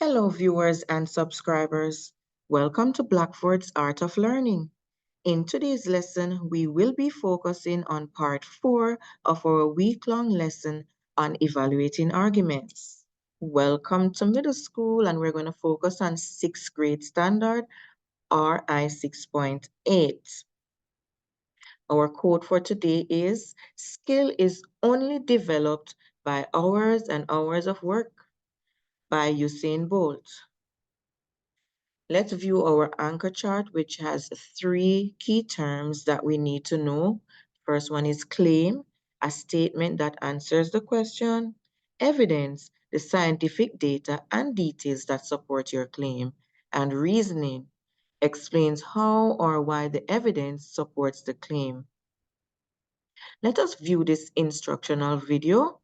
Hello, viewers and subscribers. Welcome to Blackford's Art of Learning. In today's lesson, we will be focusing on part 4 of our week-long lesson on evaluating arguments. Welcome to middle school, and we're going to focus on 6th grade standard, RI 6.8. Our quote for today is, "Skill is only developed by hours and hours of work," by Usain Bolt. Let's view our anchor chart, which has 3 key terms that we need to know. First one is claim, a statement that answers the question. Evidence, the scientific data and details that support your claim. And reasoning, explains how or why the evidence supports the claim. Let us view this instructional video.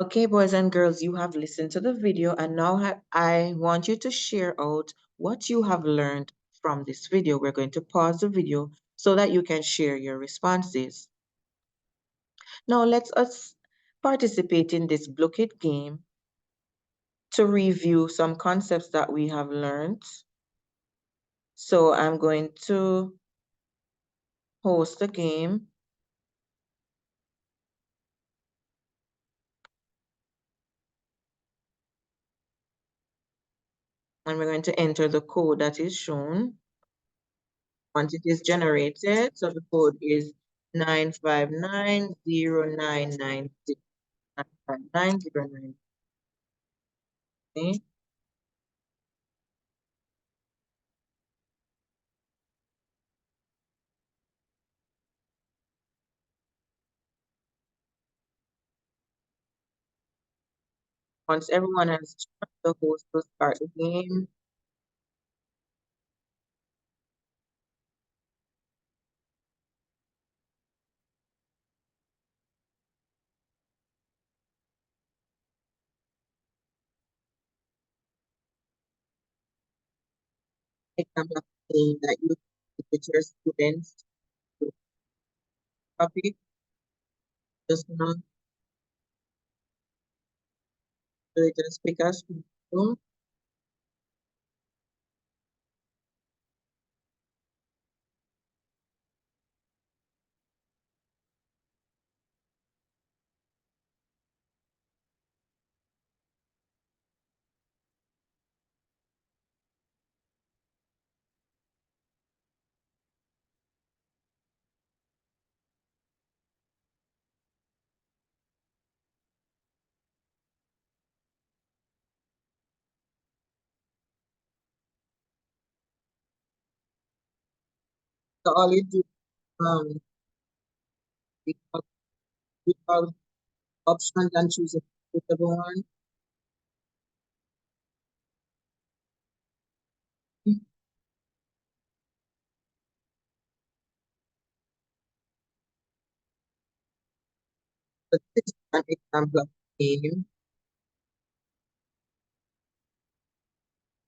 Okay, boys and girls, you have listened to the video and now I want you to share out what you have learned from this video. We're going to pause the video so that you can share your responses. Now let's us participate in this Block It game to review some concepts that we have learned. So I'm going to host the game. And we're going to enter the code that is shown. Once it is generated, so the code is 9590996. 95909. Okay. Once everyone has joined, the host will start the game. Example of game that you with your students to topic. Just now, so you just pick us. So all you do, pick out options and choose a suitable one. So this is an example of game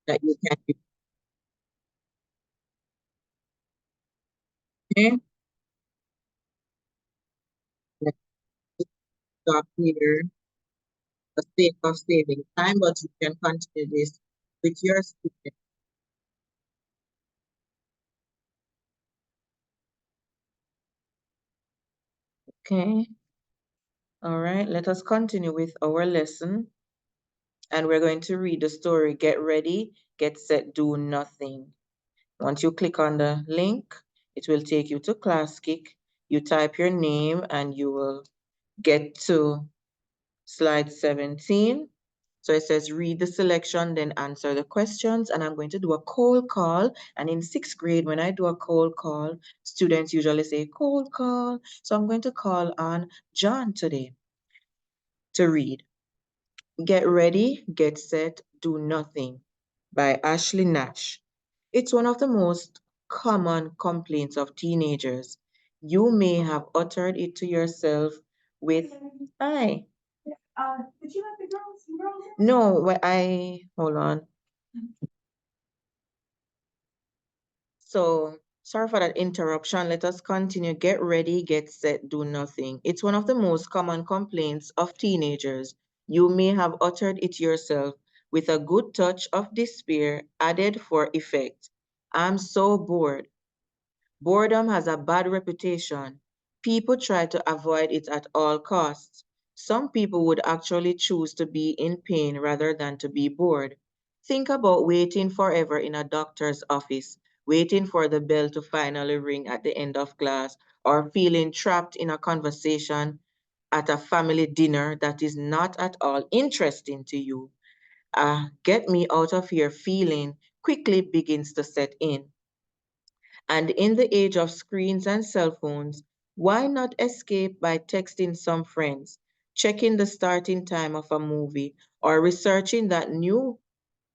that you can use. Okay. Let's stop here for sake of saving time, but you can continue this with your student. Okay. All right. Let us continue with our lesson. And we're going to read the story. Get ready, get set, do nothing. Once you click on the link, it will take you to Classkick. You type your name and you will get to slide 17. So it says read the selection, then answer the questions. And I'm going to do a cold call. And in 6th grade, when I do a cold call, students usually say cold call. So I'm going to call on John today to read. Get ready, get set, do nothing by Ashley Nash. It's one of the most common complaints of teenagers. You may have uttered it to yourself with, hi. Did you let the girls? No, hold on. So, sorry for that interruption. Let us continue. Get ready, get set, do nothing. It's one of the most common complaints of teenagers. You may have uttered it yourself with a good touch of despair added for effect. I'm so bored. Boredom has a bad reputation. People try to avoid it at all costs. Some people would actually choose to be in pain rather than to be bored. Think about waiting forever in a doctor's office, waiting for the bell to finally ring at the end of class, or feeling trapped in a conversation at a family dinner that is not at all interesting to you. Get me out of here feeling quickly begins to set in. And in the age of screens and cell phones, why not escape by texting some friends, checking the starting time of a movie, or researching that new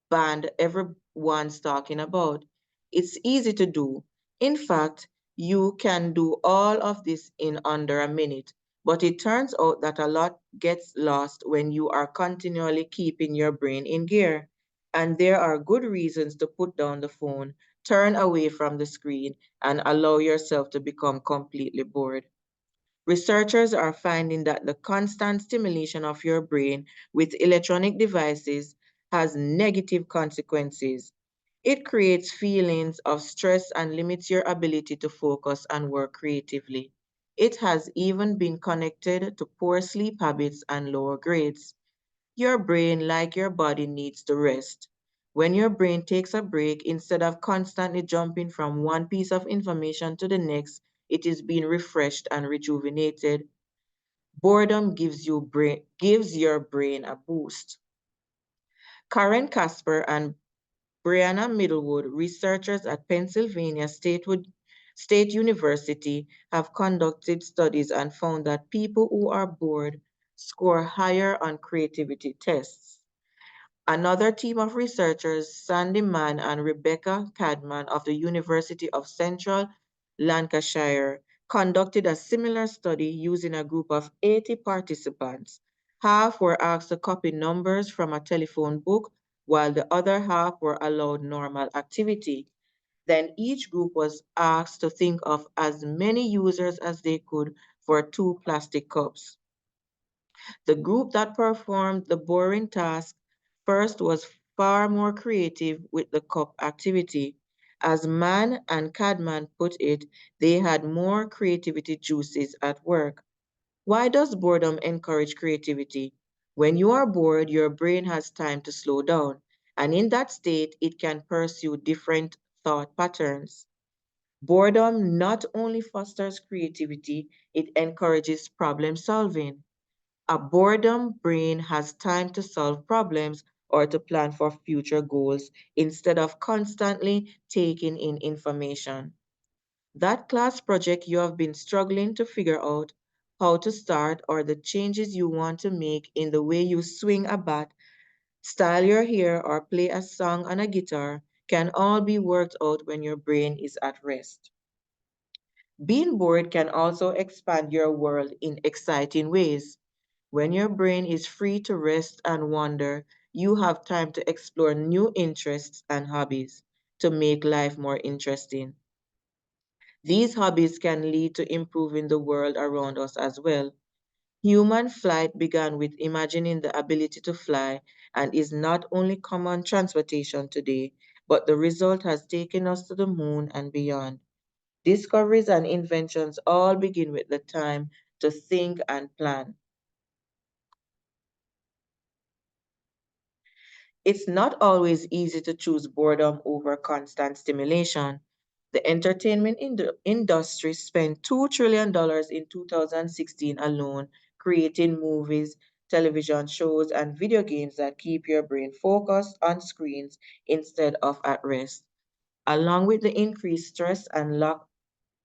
band everyone's talking about? It's easy to do. In fact, you can do all of this in under a minute. But it turns out that a lot gets lost when you are continually keeping your brain in gear. And there are good reasons to put down the phone, turn away from the screen, and allow yourself to become completely bored. Researchers are finding that the constant stimulation of your brain with electronic devices has negative consequences. It creates feelings of stress and limits your ability to focus and work creatively. It has even been connected to poor sleep habits and lower grades. Your brain, like your body, needs to rest. When your brain takes a break, instead of constantly jumping from one piece of information to the next, it is being refreshed and rejuvenated. Boredom gives your brain a boost. Karen Casper and Brianna Middlewood, researchers at Pennsylvania State University, have conducted studies and found that people who are bored score higher on creativity tests. Another team of researchers, Sandy Mann and Rebecca Cadman of the University of Central Lancashire, conducted a similar study using a group of 80 participants. Half were asked to copy numbers from a telephone book, while the other half were allowed normal activity. Then each group was asked to think of as many users as they could for two plastic cups. The group that performed the boring task first was far more creative with the cup activity. As Mann and Cadman put it, they had more creativity juices at work. Why does boredom encourage creativity? When you are bored, your brain has time to slow down, and in that state, it can pursue different thought patterns. Boredom not only fosters creativity, it encourages problem solving. A boredom brain has time to solve problems or to plan for future goals instead of constantly taking in information. That class project you have been struggling to figure out how to start or the changes you want to make in the way you swing a bat, style your hair, or play a song on a guitar can all be worked out when your brain is at rest. Being bored can also expand your world in exciting ways. When your brain is free to rest and wander, you have time to explore new interests and hobbies to make life more interesting. These hobbies can lead to improving the world around us as well. Human flight began with imagining the ability to fly and is not only common transportation today, but the result has taken us to the moon and beyond. Discoveries and inventions all begin with the time to think and plan. It's not always easy to choose boredom over constant stimulation. The entertainment industry spent $2 trillion in 2016 alone creating movies, television shows, and video games that keep your brain focused on screens instead of at rest. Along with the increased stress and lack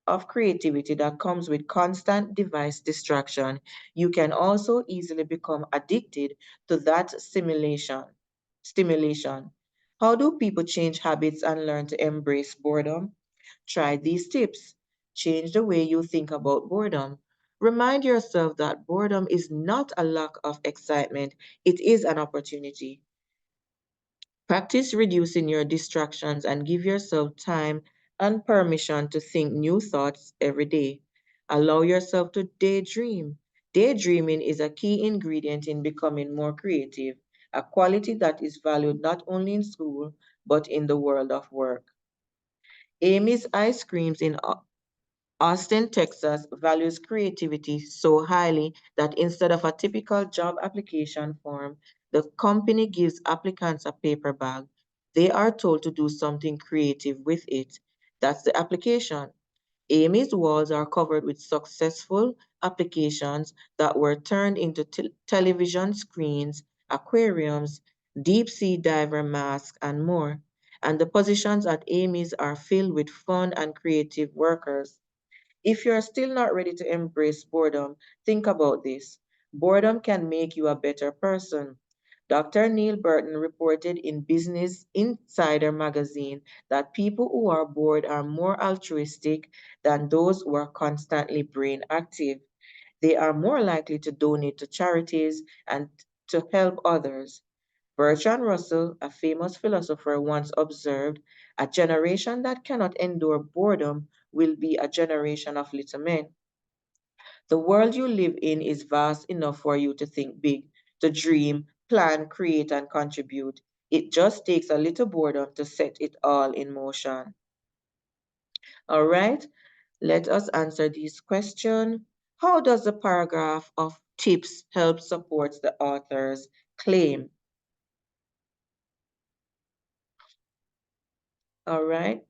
of creativity that comes with constant device distraction, you can also easily become addicted to that stimulation. How do people change habits and learn to embrace boredom? Try these tips. Change the way you think about boredom. Remind yourself that boredom is not a lack of excitement, it is an opportunity. Practice reducing your distractions and give yourself time and permission to think new thoughts every day. Allow yourself to daydream. Daydreaming is a key ingredient in becoming more creative, a quality that is valued not only in school but in the world of work. Amy's Ice Creams in Austin, Texas values creativity so highly that instead of a typical job application form, the company gives applicants a paper bag. They are told to do something creative with it. That's the application. Amy's walls are covered with successful applications that were turned into television screens, aquariums, deep sea diver masks, and more. And the positions at Amy's are filled with fun and creative workers. If you're still not ready to embrace boredom, think about this. Boredom can make you a better person. Dr. Neil Burton reported in Business Insider magazine that people who are bored are more altruistic than those who are constantly brain active. They are more likely to donate to charities and to help others. Bertrand Russell, a famous philosopher, once observed, "A generation that cannot endure boredom will be a generation of little men." The world you live in is vast enough for you to think big, to dream, plan, create, and contribute. It just takes a little boredom to set it all in motion. All right, let us answer this question. How does the paragraph of tips help support the author's claim? All right,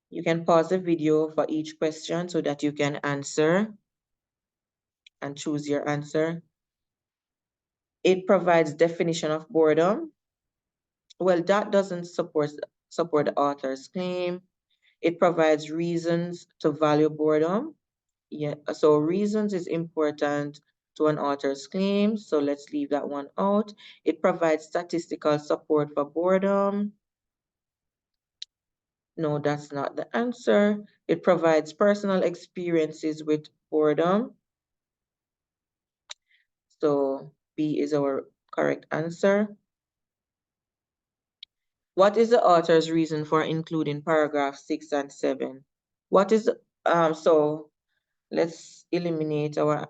you can pause the video for each question so that you can answer and choose your answer. It provides definition of boredom. Well, that doesn't support the author's claim. It provides reasons to value boredom. Yeah, so reasons is important to an author's claim, so let's leave that one out. It provides statistical support for boredom. No, that's not the answer. It provides personal experiences with boredom. So B is our correct answer. What is the author's reason for including paragraph 6 and 7? What is so let's eliminate our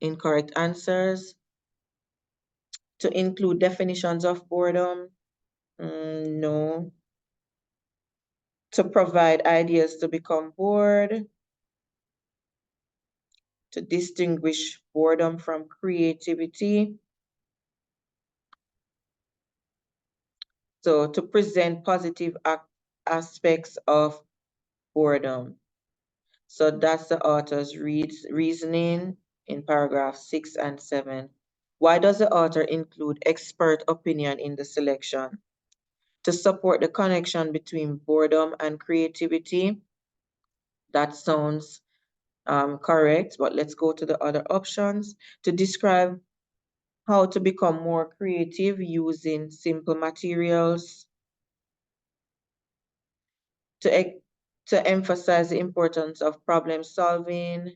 incorrect answers. To include definitions of boredom? No. To provide ideas to become bored? To distinguish boredom from creativity? So to present positive aspects of boredom. So that's the author's reasoning in paragraph 6 and 7. Why does the author include expert opinion in the selection? To support the connection between boredom and creativity. That sounds correct, but let's go to the other options. To describe how to become more creative using simple materials. To, to emphasize the importance of problem solving.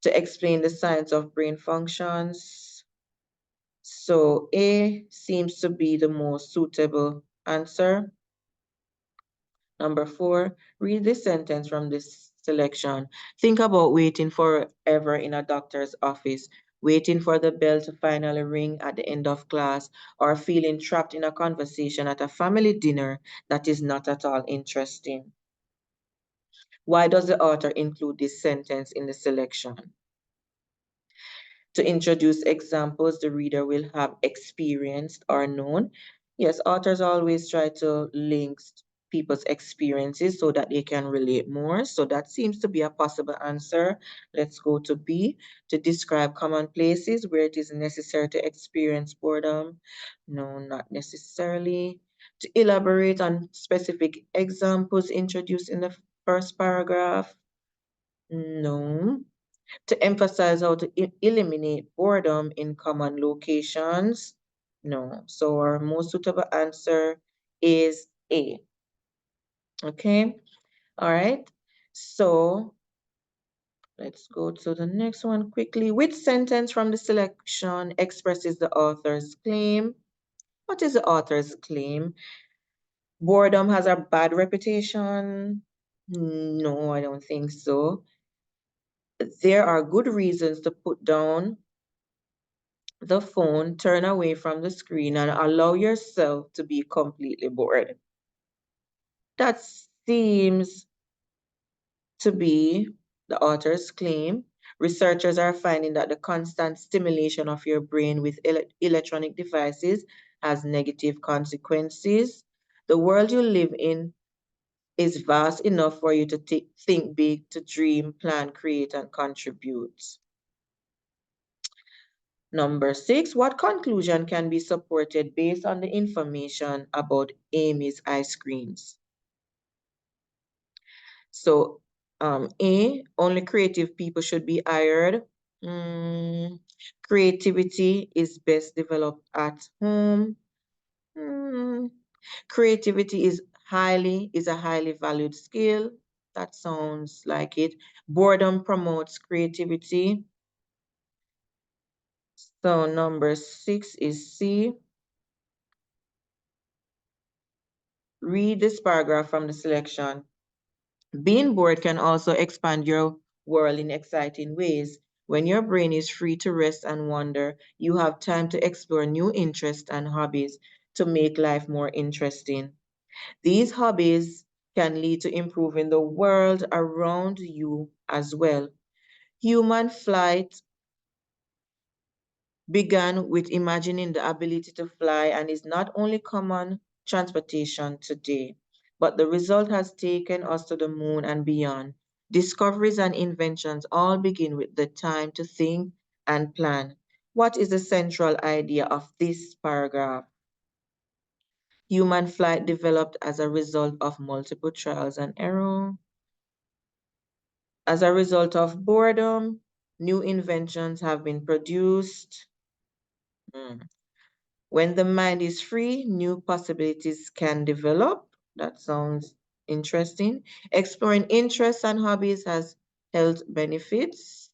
To explain the science of brain functions. So A seems to be the most suitable answer. Number 4, read this sentence from this selection. Think about waiting forever in a doctor's office, waiting for the bell to finally ring at the end of class, or feeling trapped in a conversation at a family dinner that is not at all interesting. Why does the author include this sentence in the selection? To introduce examples the reader will have experienced or known. Yes, authors always try to link people's experiences so that they can relate more. So that seems to be a possible answer. Let's go to B. To describe common places where it is necessary to experience boredom. No, not necessarily. To elaborate on specific examples introduced in the first paragraph. No. To emphasize how to eliminate boredom in common locations. No. So our most suitable answer is A. Okay. All right. So let's go to the next one quickly. Which sentence from the selection expresses the author's claim? What is the author's claim? Boredom has a bad reputation? No, I don't think so. There are good reasons to put down the phone, turn away from the screen, and allow yourself to be completely bored. That seems to be the author's claim. Researchers are finding that the constant stimulation of your brain with electronic devices has negative consequences. The world you live in is vast enough for you to think big, to dream, plan, create, and contribute. Number 6, what conclusion can be supported based on the information about Amy's ice creams? So A, only creative people should be hired. Creativity is best developed at home. Creativity is a highly valued skill. That sounds like it. Boredom promotes creativity. So number 6 is C. Read this paragraph from the selection. Being bored can also expand your world in exciting ways. When your brain is free to rest and wonder, you have time to explore new interests and hobbies to make life more interesting. These hobbies can lead to improving the world around you as well. Human flight began with imagining the ability to fly and is not only common transportation today, but the result has taken us to the moon and beyond. Discoveries and inventions all begin with the time to think and plan. What is the central idea of this paragraph? Human flight developed as a result of multiple trials and error. As a result of boredom, new inventions have been produced. Hmm. When the mind is free, new possibilities can develop. That sounds interesting. Exploring interests and hobbies has health benefits.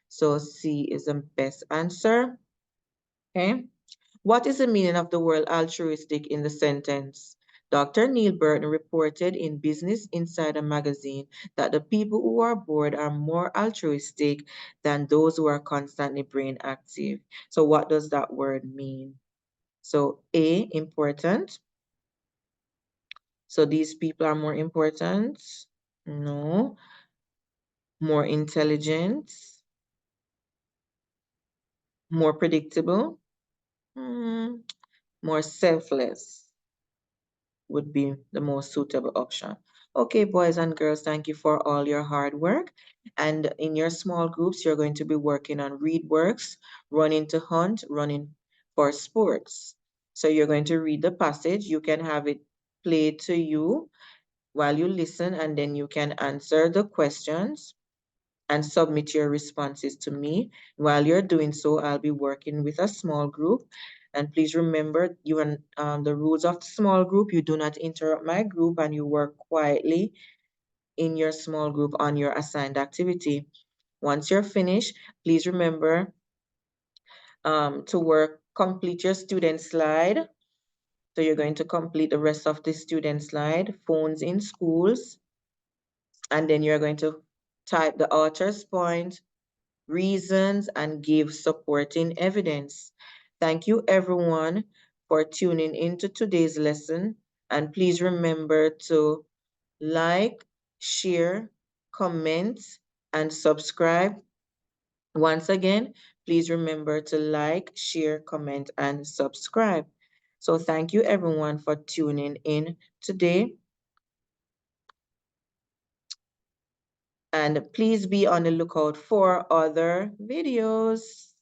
So C is the best answer. Okay. What is the meaning of the word altruistic in the sentence? Dr. Neil Burton reported in Business Insider magazine that the people who are bored are more altruistic than those who are constantly brain active. So what does that word mean? So A, important. So these people are more important. No. More intelligent. More predictable. Hmm. More selfless would be the most suitable option. Okay, boys and girls, thank you for all your hard work. And in your small groups, you're going to be working on read works, running to hunt, running for sports. So you're going to read the passage. You can have it played to you while you listen, and then you can answer the questions and submit your responses to me. While you're doing so, I'll be working with a small group. And please remember, you and the rules of the small group, you do not interrupt my group and you work quietly in your small group on your assigned activity. Once you're finished, please remember complete your student slide. So you're going to complete the rest of the student slide, phones in schools, and then you're going to type the author's point, reasons, and give supporting evidence. Thank you everyone for tuning into today's lesson. And please remember to like, share, comment, and subscribe. Once again, please remember to like, share, comment, and subscribe. So thank you everyone for tuning in today. And please be on the lookout for other videos.